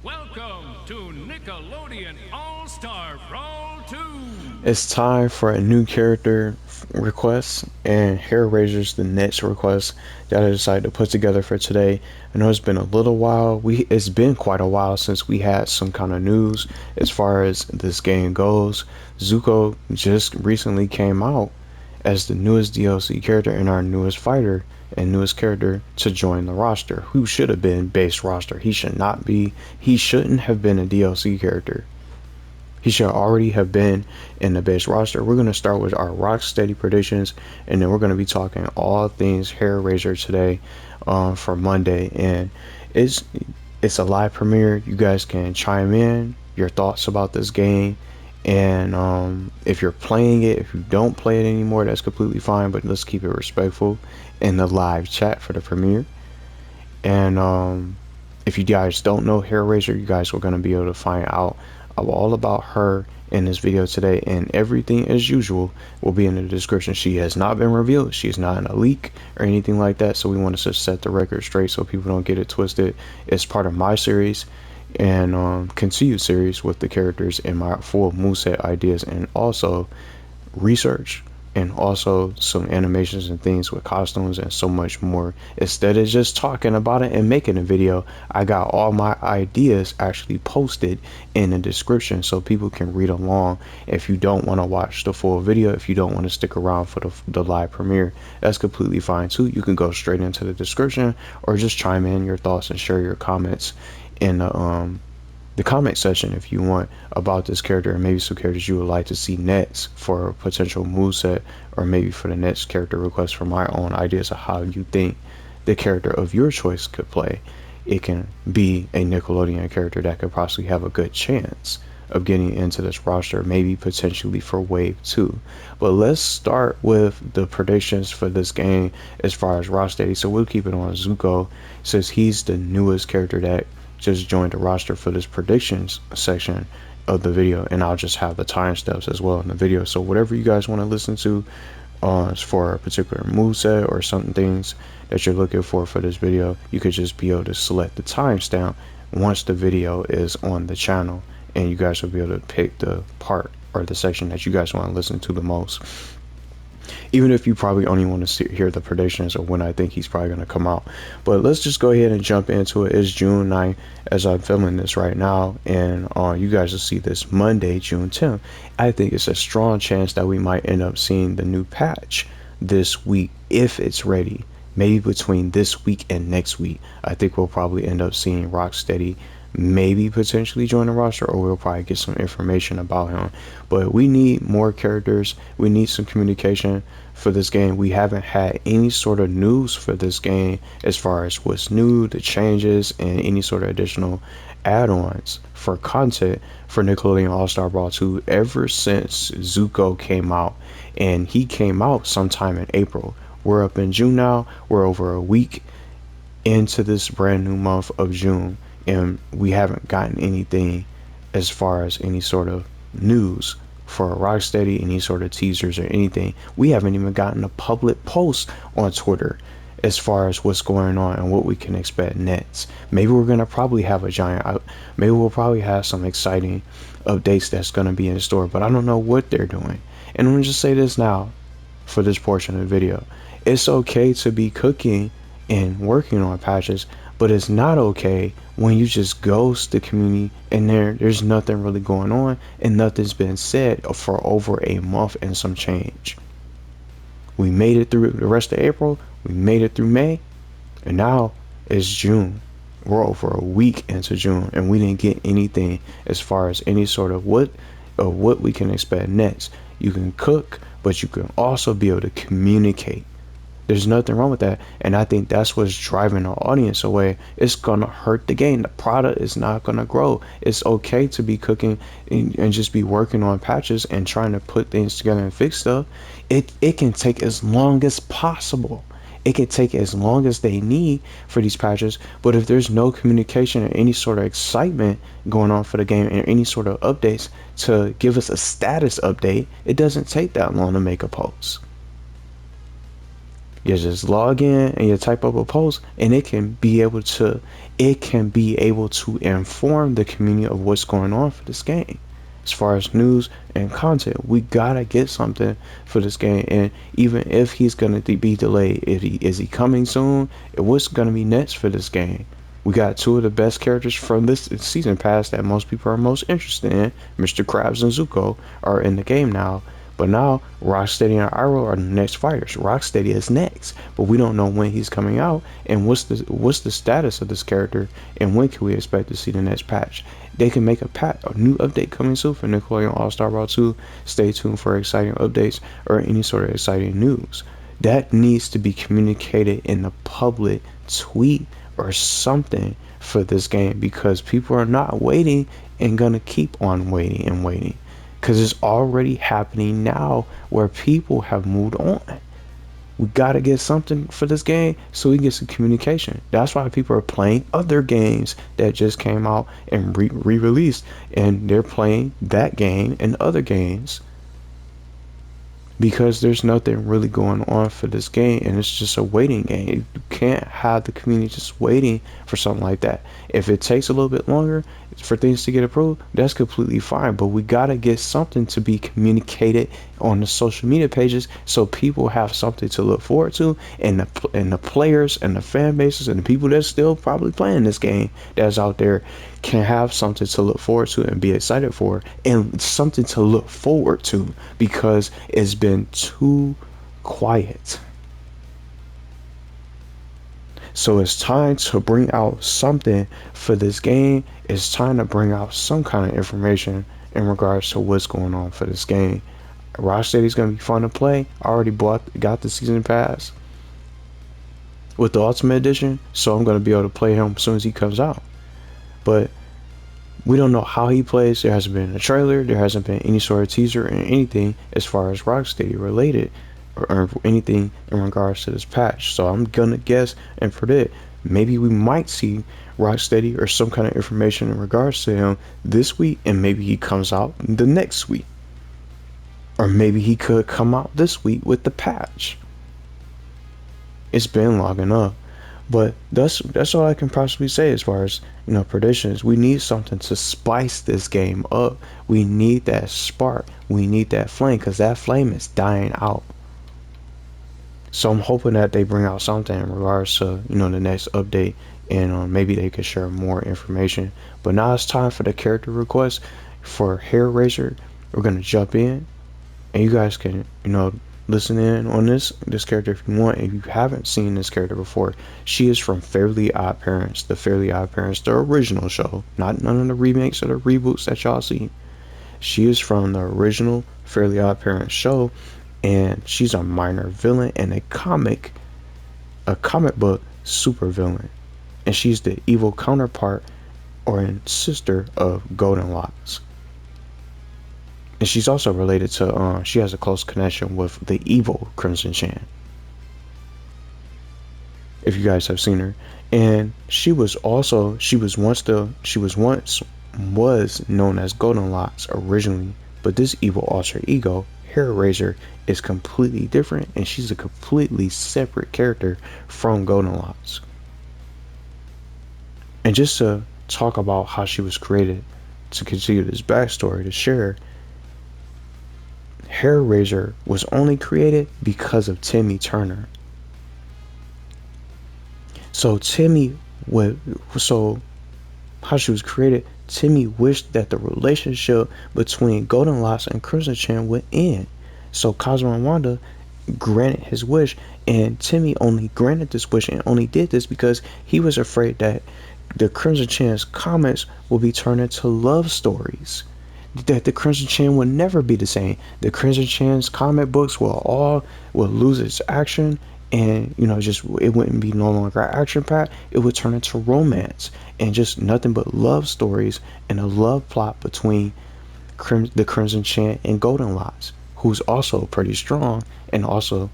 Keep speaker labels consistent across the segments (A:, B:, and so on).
A: Welcome to Nickelodeon All-Star Brawl 2!
B: It's time for a new character request and hair raisers the next request that I decided to put together for today. I know it's been a little while. It's been quite a while since we had some kind of news as far as this game goes. Zuko just recently came out as the newest DLC character and our newest fighter and newest character to join the roster, who should have been base roster. He shouldn't have been a DLC character. He should already have been in the base roster. We're going to start with our Rocksteady predictions, and then we're going to be talking all things hair raiser today for Monday. And it's it's a live premiere. You guys can chime in your thoughts about this game, and if you're playing it, if you don't play it anymore, that's completely fine. But let's keep it respectful in the live chat for the premiere. And if you guys don't know hair raiser, you guys are going to be able to find out all about her in this video today, and everything as usual will be in the description. She has not been revealed. She's not in a leak or anything like that, so we want to set the record straight so people don't get it twisted. It's part of my series and continued series with the characters and my full moveset ideas, and also research, and also some animations and things with costumes and so much more. Instead of just talking about it and making a video, I got all my ideas actually posted in the description so people can read along. If you don't want to watch the full video, if you don't want to stick around for the live premiere, that's completely fine too. You can go straight into the description or just chime in your thoughts and share your comments in the comment section if you want about this character, and maybe some characters you would like to see next for a potential moveset, or maybe for the next character request for my own ideas of how you think the character of your choice could play. It can be a Nickelodeon character that could possibly have a good chance of getting into this roster, maybe potentially for wave 2. But let's start with the predictions for this game as far as Rocksteady. So we'll keep it on Zuko, since he's the newest character that just joined the roster for this predictions section of the video, and I'll just have the timestamps as well in the video. So whatever you guys want to listen to for a particular moveset or something things that you're looking for this video, you could just be able to select the timestamp once the video is on the channel, and you guys will be able to pick the part or the section that you guys want to listen to the most, even if you probably only want to hear the predictions of when I think he's probably going to come out. But let's just go ahead and jump into it. It's June 9th as I'm filming this right now, and you guys will see this Monday, June 10th. I think it's a strong chance that we might end up seeing the new patch this week if it's ready. Maybe between this week and next week, I think we'll probably end up seeing Rocksteady maybe potentially join the roster, or we'll probably get some information about him. But we need more characters. We need some communication for this game. We haven't had any sort of news for this game as far as what's new, the changes, and any sort of additional add-ons for content for Nickelodeon All-Star Brawl 2 ever since Zuko came out, and he came out sometime in April. We're up in June now. We're over a week into this brand new month of June, and we haven't gotten anything as far as any sort of news for Rocksteady, any sort of teasers or anything. We haven't even gotten a public post on Twitter as far as what's going on and what we can expect next. Maybe we're gonna probably have maybe we'll probably have some exciting updates that's gonna be in store, but I don't know what they're doing. And I'm gonna just say this now for this portion of the video: it's okay to be cooking and working on patches, but it's not okay when you just ghost the community and there's nothing really going on and nothing's been said for over a month and some change. We made it through the rest of April, we made it through May, and now it's June. We're over a week into June, and we didn't get anything as far as any sort of what we can expect next. You can cook, but you can also be able to communicate. There's nothing wrong with that, and I think that's what's driving the audience away. It's gonna hurt the game. The product is not gonna grow. It's okay to be cooking and just be working on patches and trying to put things together and fix stuff. It can take as long as possible. It can take as long as they need for these patches, but if there's no communication or any sort of excitement going on for the game and any sort of updates to give us a status update, it doesn't take that long to make a post. You just log in and you type up a post, and it can be able to inform the community of what's going on for this game. As far as news and content, we gotta get something for this game. And even if he's gonna be delayed, is he coming soon? What's gonna be next for this game? We got two of the best characters from this season pass that most people are most interested in. Mr. Krabs and Zuko are in the game now. But now Rocksteady and Iroh are the next fighters. Rocksteady is next, but we don't know when he's coming out and what's the status of this character and when can we expect to see the next patch. They can make a new update coming soon for Nickelodeon All-Star Brawl 2. Stay tuned for exciting updates or any sort of exciting news. That needs to be communicated in the public tweet or something for this game, because people are not waiting and gonna keep on waiting and waiting. Because it's already happening now where people have moved on. We gotta get something for this game so we can get some communication. That's why people are playing other games that just came out and re-released, and they're playing that game and other games because there's nothing really going on for this game, and it's just a waiting game. You can't have the community just waiting for something like that. If it takes a little bit longer for things to get approved, that's completely fine, but we gotta get something to be communicated on the social media pages so people have something to look forward to, and the players and the fan bases and the people that's still probably playing this game that's out there can have something to look forward to and be excited for, and something to look forward to, because it's been too quiet. So it's time to bring out something for this game. It's time to bring out some kind of information in regards to what's going on for this game. Rocksteady's gonna be fun to play. I already got the season pass with the Ultimate Edition, so I'm gonna be able to play him as soon as he comes out. But we don't know how he plays. There hasn't been a trailer. There hasn't been any sort of teaser or anything as far as Rocksteady related or anything in regards to this patch. So I'm gonna guess and predict maybe we might see Rocksteady or some kind of information in regards to him this week, and maybe he comes out the next week, or maybe he could come out this week with the patch. It's been long enough. But that's all I can possibly say as far as, predictions. We need something to spice this game up. We need that spark. We need that flame, because that flame is dying out. So I'm hoping that they bring out something in regards to, the next update, and maybe they could share more information. But now it's time for the character request for Hair Razor. We're gonna jump in, and you guys can, listen in on this character if you want. If you haven't seen this character before, she is from FairlyOddParents, the FairlyOddParents, the original show, not none of the remakes or the reboots that y'all see. She is from the original FairlyOddParents show, and she's a minor villain and a comic book super villain, and she's the evil counterpart or sister of Goldenlocks. And she's also related to, she has a close connection with the evil Crimson Chan, if you guys have seen her. And she was once known as Goldenlocks originally, but this evil alter ego, Hair Razor, is completely different, and she's a completely separate character from Goldenlocks. And just to talk about how she was created, to continue this backstory to share, Hair Razor was only created because of Timmy Turner. So how she was created, Timmy wished that the relationship between Goldenlocks and Crimson Chan would end. So Cosmo and Wanda granted his wish, and Timmy only granted this wish and only did this because he was afraid that the Crimson Chan's comments will be turned into love stories. That the Crimson Chan would never be the same. The Crimson Chan's comic books will lose its action, and it wouldn't be no longer action packed. It would turn into romance and just nothing but love stories and a love plot between the Crimson Chan and Goldenlocks, who's also pretty strong and also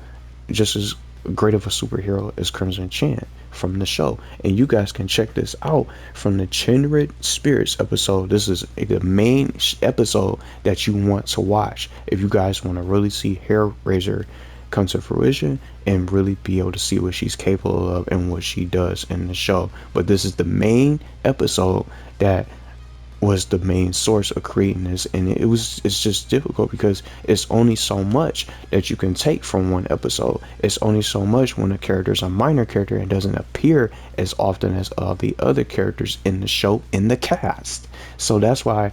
B: just as great of a superhero as Crimson Chan from the show. And you guys can check this out from the Chindred Spirits episode. This is the main episode that you want to watch if you guys want to really see Hair Razor come to fruition and really be able to see what she's capable of and what she does in the show. But this is the main episode that was the main source of creating this, and it's just difficult because it's only so much that you can take from one episode. It's only so much when a character is a minor character and doesn't appear as often as all the other characters in the show in the cast. So that's why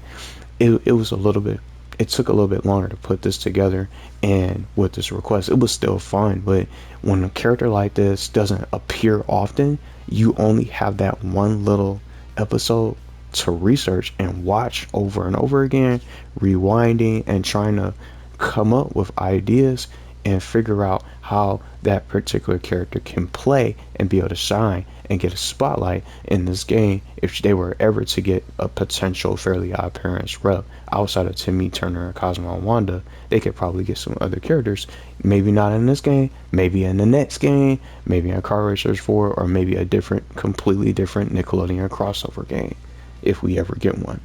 B: it was a little bit, it took a little bit longer to put this together. And with this request, it was still fun, but when a character like this doesn't appear often, you only have that one little episode to research and watch over and over again, rewinding and trying to come up with ideas and figure out how that particular character can play and be able to shine and get a spotlight in this game if they were ever to get a potential Fairly Odd Parents rep outside of Timmy Turner and Cosmo and Wanda. They could probably get some other characters, maybe not in this game, maybe in the next game, maybe in Car Racers 4, or maybe a completely different Nickelodeon crossover game, if we ever get one,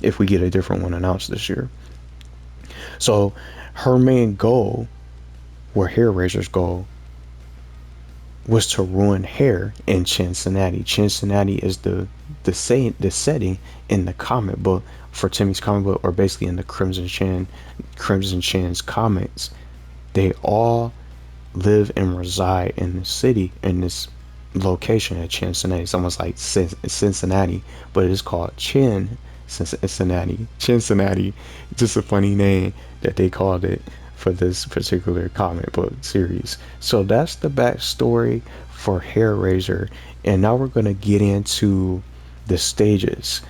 B: if we get a different one announced this year. So her main goal, or Hair Razor's goal, was to ruin hair in Chincinnati. Chincinnati is the setting in the comic book for Timmy's comic book, or basically in the Crimson Chin's comics. They all live and reside in the city, in this location at Chincinnati. It's almost like Cincinnati, but it is called Cincinnati. Just a funny name that they called it for this particular comic book series. So that's the backstory for Hair Razor, and now we're going to get into the stages.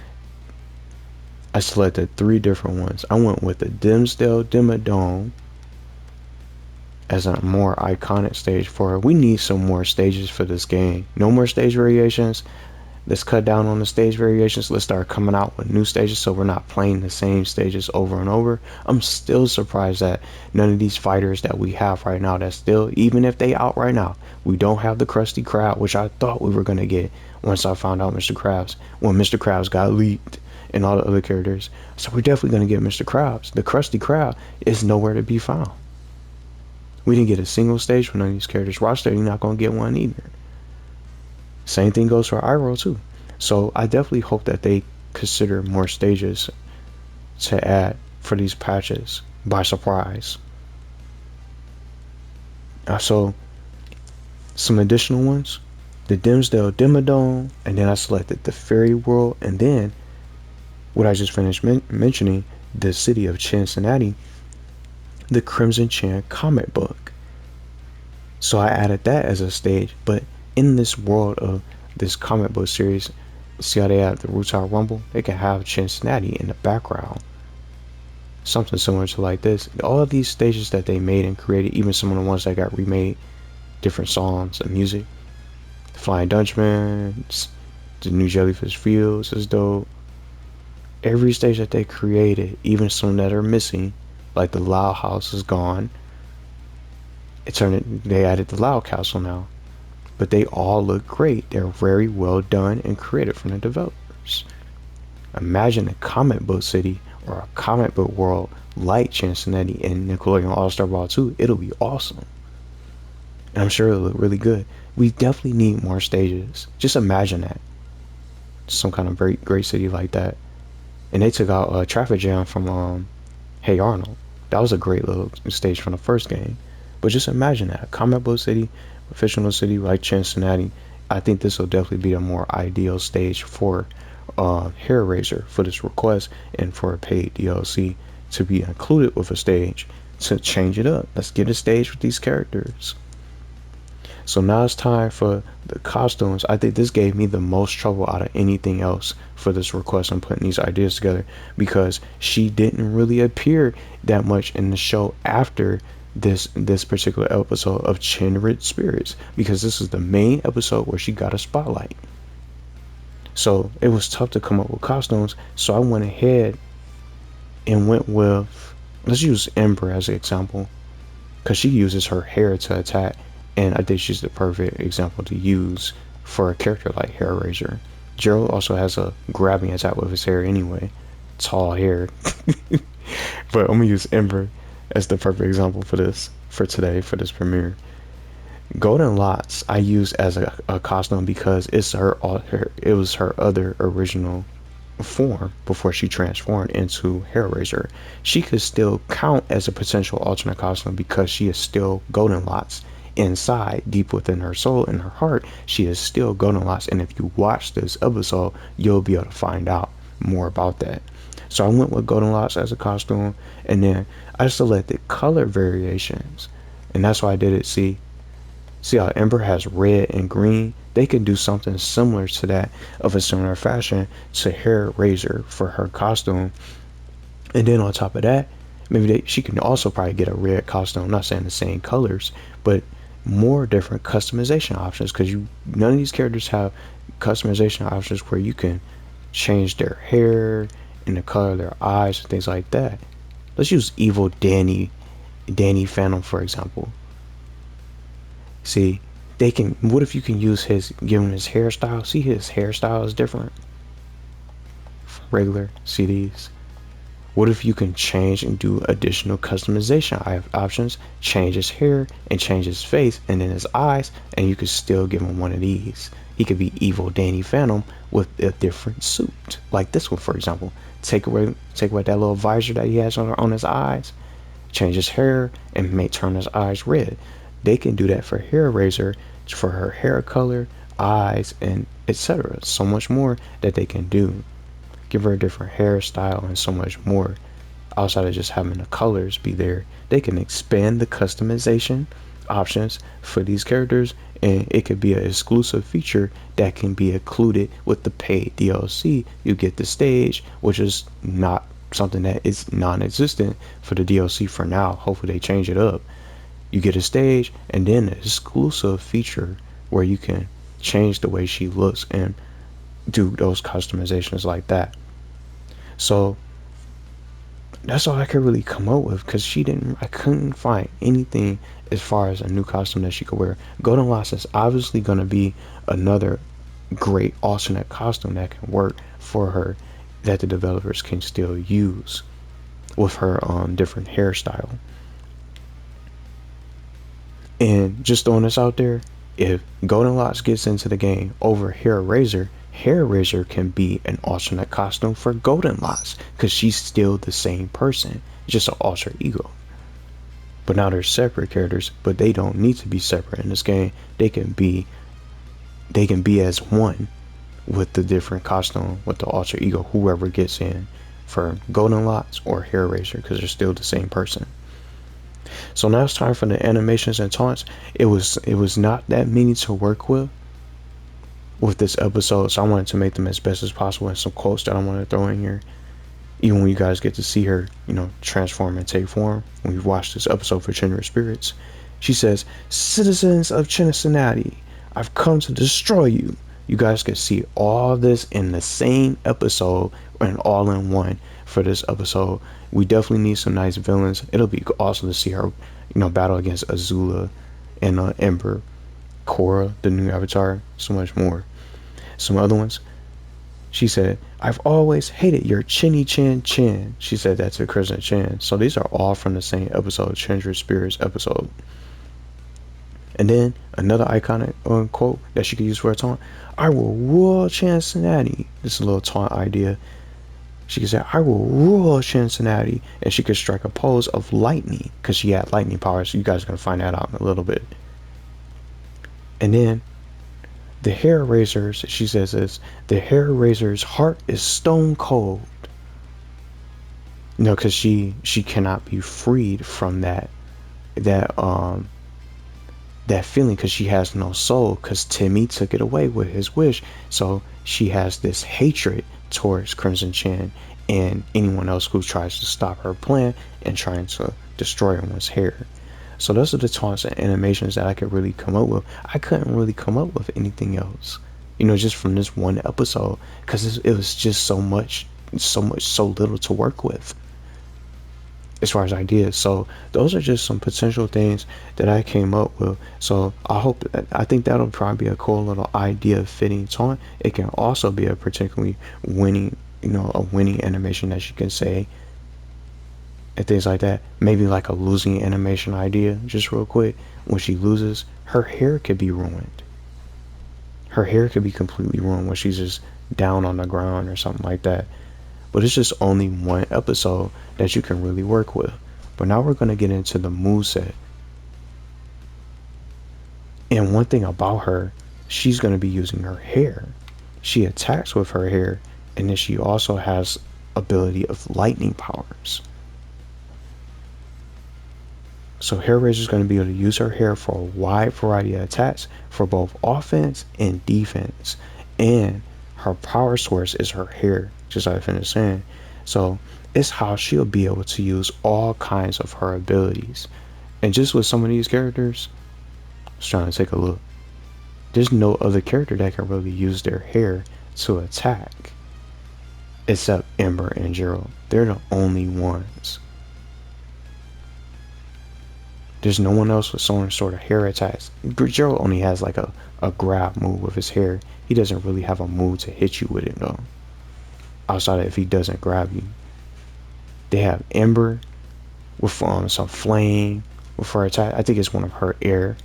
B: I selected 3 different ones. I went with the Dimmsdale Dimmadome as a more iconic stage for her. We need some more stages for this game. No more stage variations. Let's cut down on the stage variations. Let's start coming out with new stages so we're not playing the same stages over and over. I'm still surprised that none of these fighters that we have right now, that still, even if they out right now, we don't have the Krusty Krab, which I thought we were going to get once I found out Mr. Krabs, when Mr. Krabs got leaked and all the other characters. So we're definitely going to get Mr. Krabs. The Krusty Krab is nowhere to be found. We didn't get a single stage for none of these characters. Rocksteady not going to get one either. Same thing goes for Iroh too. So I definitely hope that they consider more stages to add for these patches by surprise. So some additional ones: the Dimmsdale Dimmadome, and then I selected the Fairy World, and then what I just finished mentioning, the city of Cincinnati, the Crimson Chin comic book. So I added that as a stage, but in this world of this comic book series, see how they have the Rooftop Rumble? They can have Cincinnati in the background. Something similar to like this. All of these stages that they made and created, even some of the ones that got remade, different songs and music. The Flying Dutchmans, the new Jellyfish Fields is dope. Every stage that they created, even some that are missing, like the Loud House is gone. They added the Loud Castle now. But they all look great. They're very well done and created from the developers. Imagine a comic book city or a comic book world like Cincinnati in Nickelodeon All-Star Brawl 2. It'll be awesome. And I'm sure it'll look really good. We definitely need more stages. Just imagine that. Some kind of great city like that. And they took out a traffic jam from Hey Arnold. That was a great little stage from the first game. But just imagine that. A comic book city, a fictional city like Cincinnati. I think this will definitely be a more ideal stage for Hair Razor for this request, and for a paid DLC to be included with a stage to change it up. Let's get a stage with these characters. So now it's time for the costumes. I think this gave me the most trouble out of anything else for this request. I'm putting these ideas together because she didn't really appear that much in the show after this particular episode of Chindred Spirits, because this is the main episode where she got a spotlight. So it was tough to come up with costumes, so I went ahead and went with, let's use Ember as an example, because she uses her hair to attack, and I think she's the perfect example to use for a character like Hair Razor. Gerald also has a grabbing attack with his hair anyway, tall hair. But I'm gonna use Ember as the perfect example for this for today for this premiere. Golden Lots I use as a costume because it's it was her other original form before she transformed into Hellraiser. She could still count as a potential alternate costume because she is still Golden Lots. Inside, deep within her soul and her heart, she is still Golden Lots. And if you watch this episode, you'll be able to find out more about that. So I went with Golden Lots as a costume, and then I selected color variations, and that's why I did it. See how Ember has red and green? They can do something similar to that of a similar fashion to Hellraiser for her costume. And then on top of that, maybe she can also probably get a red costume. I'm not saying the same colors, but more different customization options, because none of these characters have customization options where you can change their hair and the color of their eyes and things like that. Let's use evil Danny Phantom for example. See, what if you can use give him his hairstyle? See, his hairstyle is different from regular CDs. What if you can change and do additional customization options, change his hair and change his face and then his eyes, and you could still give him one of these. He could be evil Danny Phantom with a different suit, like this one for example. Take away that little visor that he has on his eyes, change his hair and turn his eyes red. They can do that for Hellraiser, for her hair color, eyes, and etc. So much more that they can do. Give her a different hairstyle and so much more. Outside of just having the colors be there, they can expand the customization options for these characters, and it could be an exclusive feature that can be included with the paid DLC. You get the stage, which is not something that is non-existent for the DLC for now. Hopefully they change it up. You get a stage and then an exclusive feature where you can change the way she looks and do those customizations like that. So that's all I could really come up with, because I couldn't find anything as far as a new costume that she could wear. Golden Lots is obviously going to be another great alternate costume that can work for her, that the developers can still use with her different hairstyle. And just throwing this out there, if Golden Lots gets into the game over Hellraiser can be an alternate costume for Golden Lots, because she's still the same person, just an alter ego. But now they're separate characters, but they don't need to be separate in this game. They can be as one with the different costume, with the alter ego, whoever gets in for Golden Lots or Hellraiser, because they're still the same person. So now it's time for the animations and taunts. It was not that many to work with this episode, so I wanted to make them as best as possible, and some quotes that I want to throw in here, even when you guys get to see her, transform and take form. When you watch this episode for Chindred Spirits, she says, "Citizens of Cincinnati, I've come to destroy you." You guys can see all this in the same episode and all in one for this episode. We definitely need some nice villains. It'll be awesome to see her, battle against Azula and Ember, Korra, the new Avatar, so much more. Some other ones. She said, "I've always hated your chinny chin chin." She said that to Kristen Chan. So these are all from the same episode, Chindred Spirits episode. And then another iconic quote that she could use for a taunt: "I will rule Cincinnati." This is a little taunt idea. She could say, "I will rule Cincinnati," and she could strike a pose of lightning, because she had lightning powers. So you guys are going to find that out in a little bit. And then the Hellraisers, she says this: "The Hellraiser's heart is stone cold." Because she cannot be freed from that feeling, because she has no soul, because Timmy took it away with his wish. So she has this hatred towards Crimson Chin and anyone else who tries to stop her plan and trying to destroy everyone's hair. So those are the taunts and animations that I could really come up with. I couldn't really come up with anything else, just from this one episode, because it was just so little to work with as far as ideas. So those are just some potential things that I came up with. So I think that'll probably be a cool little idea fitting taunt. It can also be a particularly winning, a winning animation that you can say and things like that. Maybe like a losing animation idea, just real quick. When she loses, her hair could be ruined. Her hair could be completely ruined when she's just down on the ground or something like that. But it's just only one episode that you can really work with. But now we're going to get into the moveset. And one thing about her, she's going to be using her hair. She attacks with her hair, and then she also has ability of lightning powers. So Hair Razor is going to be able to use her hair for a wide variety of attacks for both offense and defense. And her power source is her hair, just like I finished saying. So it's how she'll be able to use all kinds of her abilities. And just with some of these characters, I was trying to take a look. There's no other character that can really use their hair to attack except Ember and Gerald. They're the only ones. There's no one else with some sort of hair attacks. Gerald only has like a grab move with his hair. He doesn't really have a move to hit you with it though. Outside of if he doesn't grab you. They have Ember with some flame with her attack. I think it's one of her air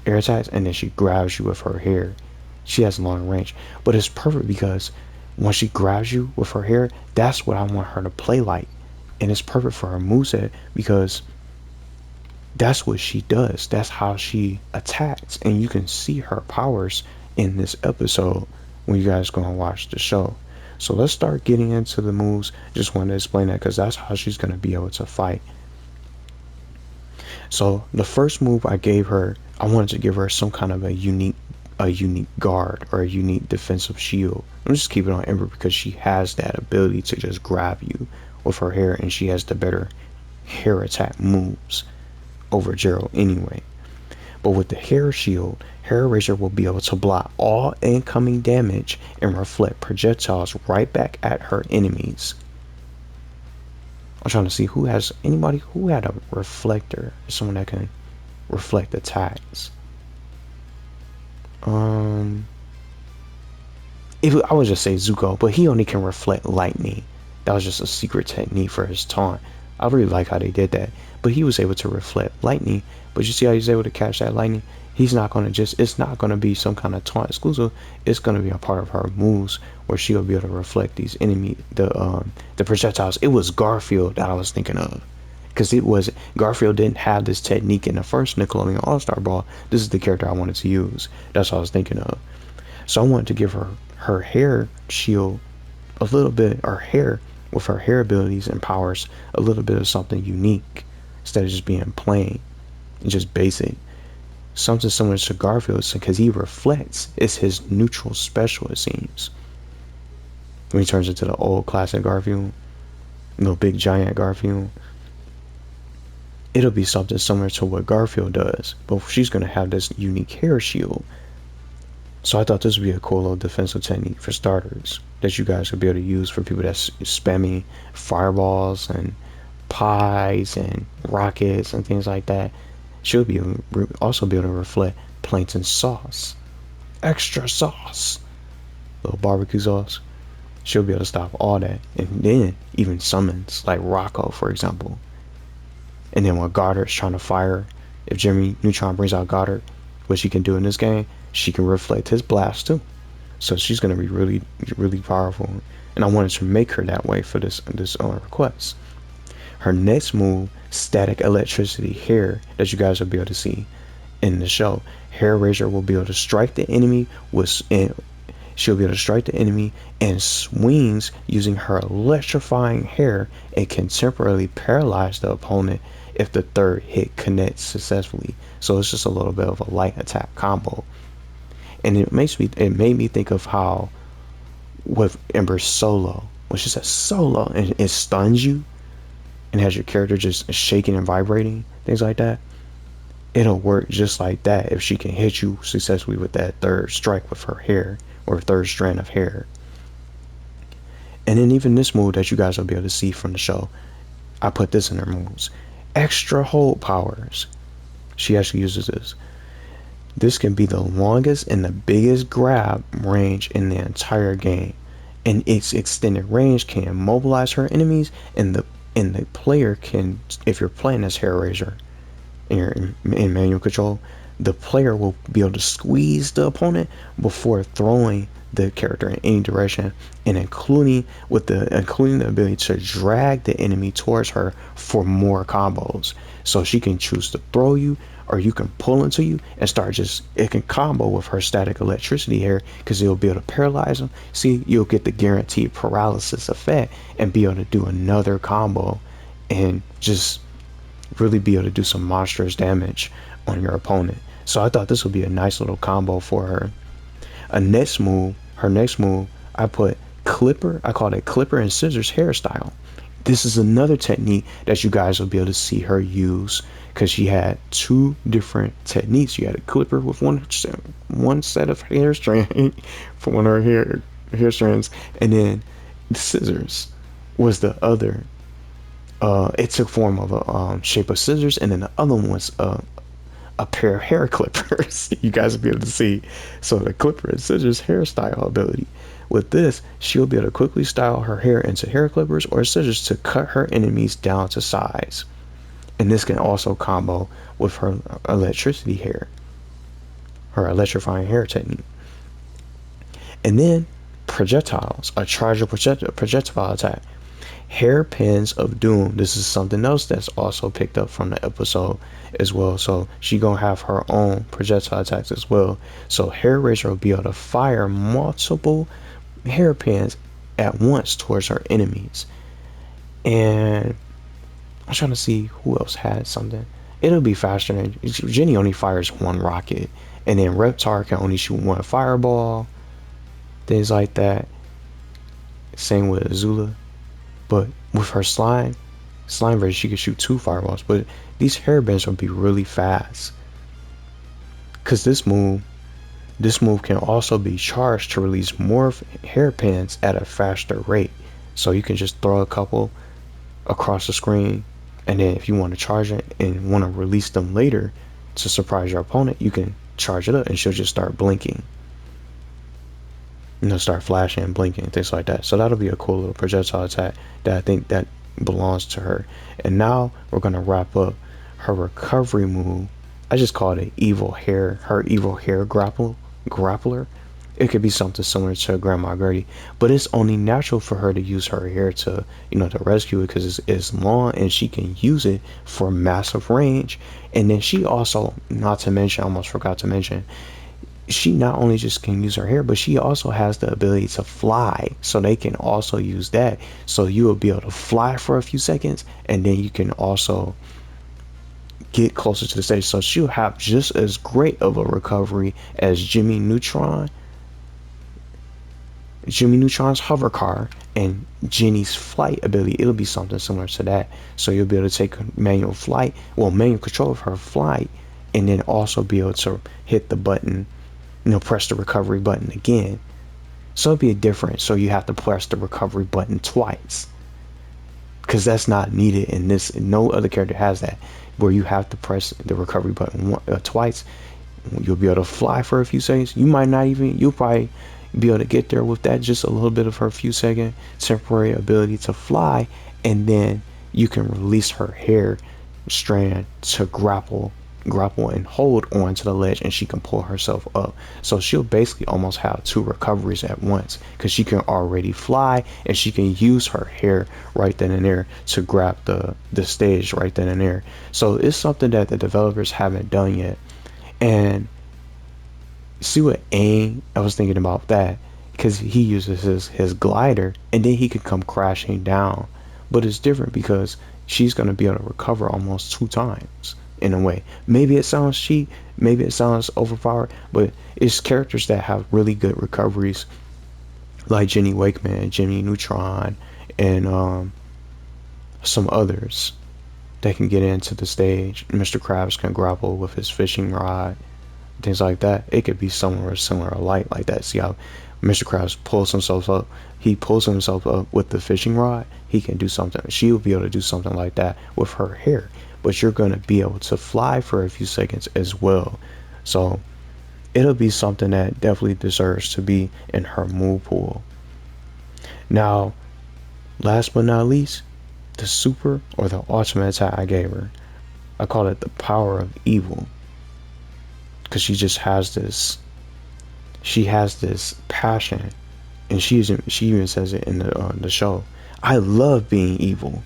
B: attacks, and then she grabs you with her hair. She has long range. But it's perfect because when she grabs you with her hair, that's what I want her to play like. And it's perfect for her moveset because that's what she does. That's how she attacks. And you can see her powers in this episode when you guys go and watch the show. So let's start getting into the moves. Just wanted to explain that because that's how she's going to be able to fight. So the first move I gave her, I wanted to give her some kind of a unique guard or a unique defensive shield. I'm just keeping it on Ember because she has that ability to just grab you with her hair, and she has the better hair attack moves over Gerald anyway. But with the hair shield, Hair Razor will be able to block all incoming damage and reflect projectiles right back at her enemies. I'm trying to see anybody who had a reflector, someone that can reflect attacks. I would just say Zuko, but he only can reflect lightning. That was just a secret technique for his taunt. I really like how they did that. But he was able to reflect lightning. But you see how he's able to catch that lightning? He's not going to it's not going to be some kind of taunt exclusive. It's going to be a part of her moves where she'll be able to reflect these the projectiles. It was Garfield that I was thinking of. Because Garfield didn't have this technique in the first Nickelodeon All-Star Brawl. This is the character I wanted to use. That's what I was thinking of. So I wanted to give her hair shield a little bit, or hair with her hair abilities and powers, a little bit of something unique instead of just being plain and just basic. Something similar to Garfield, because he reflects. It's his neutral special, it seems. When he turns into the old classic Garfield, big giant Garfield, it'll be something similar to what Garfield does, but she's going to have this unique hair shield. So I thought this would be a cool little defensive technique for starters that you guys would be able to use for people that's spamming fireballs and pies and rockets and things like that. She'll be also be able to reflect plankton sauce, extra sauce, little barbecue sauce. She'll be able to stop all that, and then even summons like Rocco, for example. And then when Goddard's trying to fire, if Jimmy Neutron brings out Goddard, what she can do in this game, she can reflect his blast too. So she's going to be really, really powerful. And I wanted to make her that way for this request. Her next move, static electricity hair, that you guys will be able to see in the show. Hair Razor will be able to strike the enemy she'll be able to strike the enemy and swings using her electrifying hair and can temporarily paralyze the opponent if the third hit connects successfully. So it's just a little bit of a light attack combo. And it made me think of how with Ember's solo, when she says solo and it stuns you and has your character just shaking and vibrating, things like that, it'll work just like that if she can hit you successfully with that third strike with her hair, or third strand of hair. And then even this move that you guys will be able to see from the show, I put this in her moves. Extra hold powers. She actually uses this. This can be the longest and the biggest grab range in the entire game. And its extended range can immobilize her enemies, and the and the player can, if you're playing as Hair Raiser and you're in manual control, the player will be able to squeeze the opponent before throwing the character in any direction, and including the ability to drag the enemy towards her for more combos. So she can choose to throw you, or you can pull into you and it can combo with her static electricity here, because you'll be able to paralyze them. See, you'll get the guaranteed paralysis effect and be able to do another combo and just really be able to do some monstrous damage on your opponent. So I thought this would be a nice little combo for her. Her next move, I put Clipper. I called it Clipper and Scissors hairstyle. This is another technique that you guys will be able to see her use, because she had two different techniques. You had a clipper with one set of hair strand for one of her hair strands, and then the scissors was the other. It took form of a shape of scissors, and then the other one was a pair of hair clippers. You guys will be able to see. So the clipper and scissors hairstyle ability. With this, she'll be able to quickly style her hair into hair clippers or scissors to cut her enemies down to size. And this can also combo with her electricity hair, her electrifying hair technique. And then projectiles, a chargeable projectile attack. Hairpins of Doom. This is something else that's also picked up from the episode as well. So she gonna have her own projectile attacks as well. So Hair Raiser will be able to fire multiple hairpins at once towards her enemies. And I'm trying to see who else had something. It'll be faster than Jenny only fires one rocket, and then Reptar can only shoot one fireball. Things like that. Same with Azula. But with her slime version, she can shoot two fireballs. But these hairbands will be really fast, because this move can also be charged to release more hairpins at a faster rate. So you can just throw a couple across the screen, and then if you want to charge it and want to release them later to surprise your opponent, you can charge it up and she'll just start blinking. Start flashing and blinking and things like that. So that'll be a cool little projectile attack that I think that belongs to her. And now we're gonna wrap up her recovery move. I just called it her evil hair grappler. It could be something similar to Grandma Gertie, but it's only natural for her to use her hair to rescue it, because it's long and she can use it for massive range. And then she also, I almost forgot to mention, she not only just can use her hair, but she also has the ability to fly. So they can also use that. So you will be able to fly for a few seconds, and then you can also get closer to the stage. So she'll have just as great of a recovery as Jimmy Neutron's hover car and Jenny's flight ability. It'll be something similar to that. So you'll be able to take manual control of her flight, and then also be able to hit the button, press the recovery button again. So it'll be a difference. So you have to press the recovery button twice, because that's not needed in this. No other character has that, where you have to press the recovery button twice. You'll be able to fly for a few seconds. You'll probably be able to get there with that, just a little bit of her few second temporary ability to fly, and then you can release her hair strand to grapple and hold onto the ledge, and she can pull herself up. So she'll basically almost have two recoveries at once, because she can already fly and she can use her hair right then and there to grab the stage right then and there. So it's something that the developers haven't done yet. And see what Aang, I was thinking about that, because he uses his glider and then he can come crashing down. But it's different because she's going to be able to recover almost 2 times in a way. Maybe it sounds cheap, maybe it sounds overpowered, but it's characters that have really good recoveries, like Jenny Wakeman, Jimmy Neutron, and some others that can get into the stage. Mr. Krabs can grapple with his fishing rod, things like that. It could be somewhere similar, light like that. See how Mr. Krabs pulls himself up? He pulls himself up with the fishing rod. He can do something. She will be able to do something like that with her hair. But you're going to be able to fly for a few seconds as well. So it'll be something that definitely deserves to be in her move pool. Now, last but not least, the super or the ultimate attack I gave her. I call it the power of evil, because she has this passion, and she even says it in the show. I love being evil.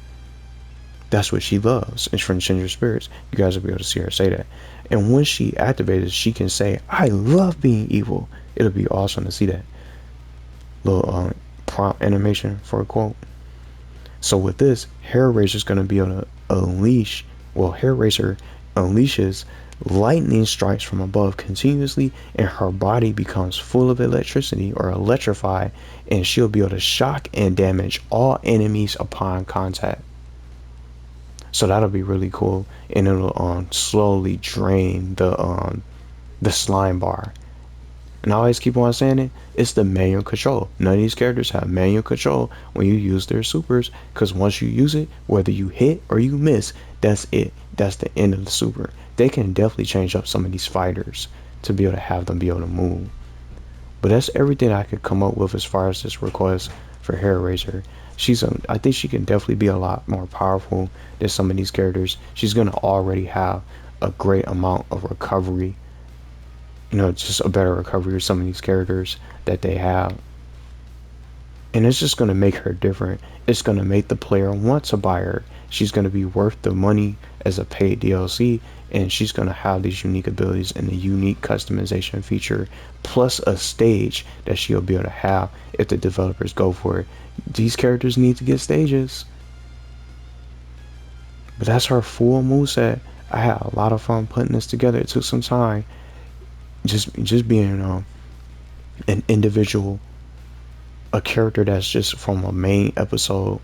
B: That's what she loves. It's from Chindred Spirits. You guys will be able to see her say that. And when she activates, she can say, I love being evil. It'll be awesome to see that little prompt animation for a quote. So with this, Hair Razor's going to be able to unleash, well, Hair Razor unleashes lightning strikes from above continuously, and her body becomes full of electricity or electrified, and she'll be able to shock and damage all enemies upon contact. So that'll be really cool, and it'll slowly drain the slime bar. And I always keep on saying it, it's the manual control. None of these characters have manual control when you use their supers, because once you use it, whether you hit or you miss, that's it. That's the end of the super. They can definitely change up some of these fighters to be able to have them be able to move. But that's everything I could come up with as far as this request for Hair Razor. I think she can definitely be a lot more powerful than some of these characters. She's gonna already have a great amount of recovery. You know, just a better recovery of some of these characters that they have. And it's just gonna make her different. It's gonna make the player want to buy her. She's gonna be worth the money as a paid DLC, and she's gonna have these unique abilities and a unique customization feature, plus a stage that she'll be able to have if the developers go for it. These characters need to get stages. But that's her full moveset. I had a lot of fun putting this together. It took some time. Just being an individual, a character that's just from a main episode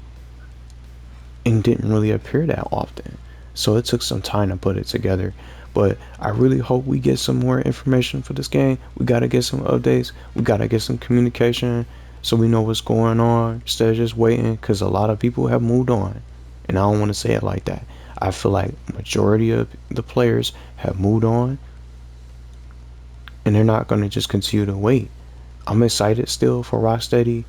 B: and didn't really appear that often. So it took some time to put it together. But I really hope we get some more information for this game. We gotta get some updates. We gotta get some communication so we know what's going on instead of just waiting, because a lot of people have moved on. And I don't want to say it like that. I feel like majority of the players have moved on, and they're not going to just continue to wait. I'm excited still for Rocksteady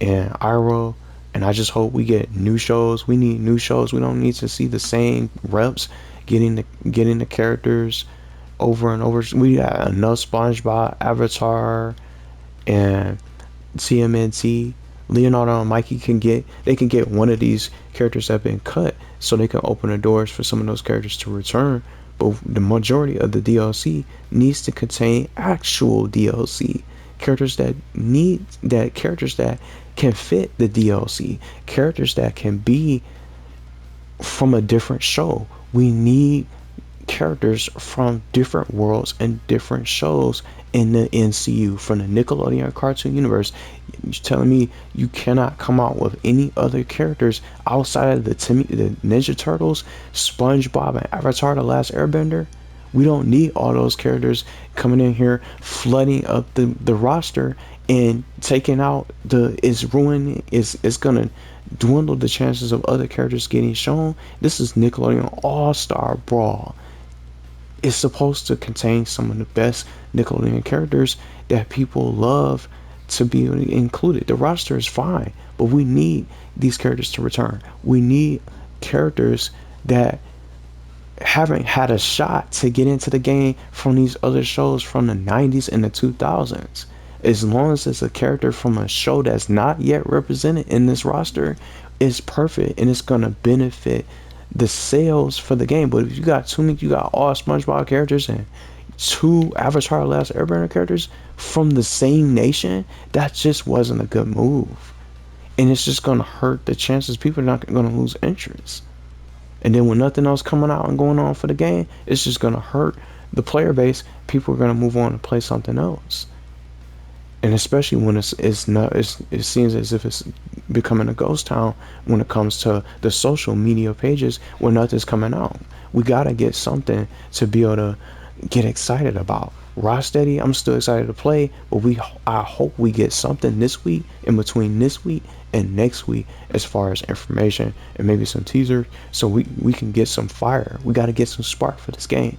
B: and Iroh, and I just hope we get new shows. We need new shows. We don't need to see the same reps getting the characters over and over. We got enough SpongeBob, Avatar, and TMNT. Leonardo and Mikey can get one of these characters that have been cut, so they can open the doors for some of those characters to return. But the majority of the DLC needs to contain actual DLC characters that can fit the DLC, characters that can be from a different show. We need characters from different worlds and different shows in the NCU, from the Nickelodeon cartoon universe. You're telling me you cannot come out with any other characters outside of the Ninja Turtles, SpongeBob, and Avatar: The Last Airbender? We don't need all those characters coming in here, flooding up the roster and taking out it's gonna dwindle the chances of other characters getting shown. This is Nickelodeon All-Star Brawl. It's supposed to contain some of the best Nickelodeon characters that people love to be included. The roster is fine, but we need these characters to return. We need characters that haven't had a shot to get into the game from these other shows from the 90s and the 2000s. As long as it's a character from a show that's not yet represented in this roster, it's perfect, and it's gonna benefit the sales for the game. But if you got all SpongeBob characters and 2 Avatar: Last Airbender characters from the same nation, that just wasn't a good move, and it's just gonna hurt the chances. People are not gonna lose interest, and then with nothing else coming out and going on for the game, it's just gonna hurt the player base. People are gonna move on and play something else. And especially when it seems as if it's becoming a ghost town when it comes to the social media pages where nothing's coming out. We gotta get something to be able to get excited about. Rocksteady, I'm still excited to play, but I hope we get something this week, in between this week and next week, as far as information and maybe some teasers, so we can get some fire. We gotta get some spark for this game.